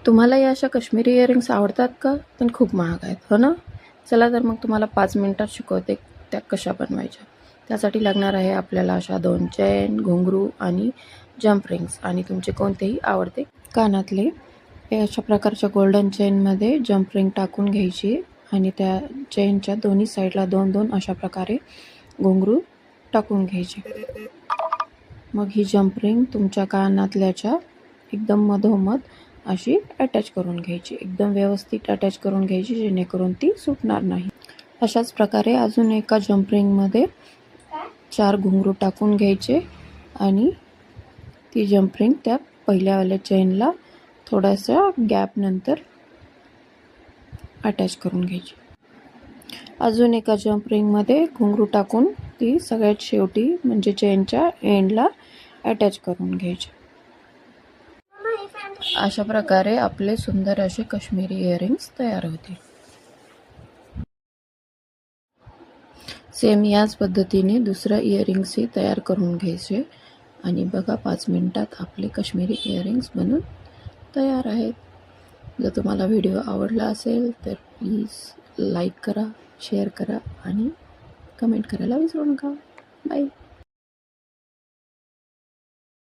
तुम्हाला या अशा काश्मीरी इयरिंग्स आवडतात का? पण खूप महाग आहेत, हो ना? चला तर मग तुम्हाला 5 मिनिटात शिकवते त्या कशा बनवायच्या. त्यासाठी लागणार आहे आपल्याला अशा 2 चेन, घुंगरू आणि जंप रिंग्स आणि तुमचे कोणतेही आवडते कानातले. हे अशा प्रकारच्या गोल्डन चेनमध्ये जंप रिंग टाकून घ्यायची आणि त्या चेनच्या दोन्ही साईडला 2-2 अशा प्रकारे घुंगरू टाकून घ्यायचे. मग ही जंप रिंग तुमच्या कानातल्याच्या एकदम मधोमध अशी अटॅच करून घ्यायची, एकदम व्यवस्थित अटॅच करून घ्यायची, जेणेकरून ती सुटणार नाही. अशाच प्रकारे अजून एका जंप रिंगमध्ये 4 घुंगरू टाकून घ्यायचे आणि ती जंप रिंग त्या पहिल्यावाल्या चेनला थोड्याशा गॅप नंतर अटॅच करून घ्यायची. अजून एका जंप रिंगमध्ये घुंगरू टाकून ती सगळ्यात शेवटी म्हणजे चेनच्या एंडला अटॅच करून घ्यायची. अशा प्रकारे आपले सुंदर असे काश्मीरी इयरिंग्स तयार होतील. सेम याच पद्धतीने दुसऱ्या इयरिंग्सही तयार करून घ्यायचे आणि बघा 5 मिनिटात आपले काश्मीरी इयरिंग्स बनून तयार आहेत. जर तुम्हाला व्हिडिओ आवडला असेल तर प्लीज लाईक करा, शेअर करा आणि कमेंट करायला विसरू नका. बाय.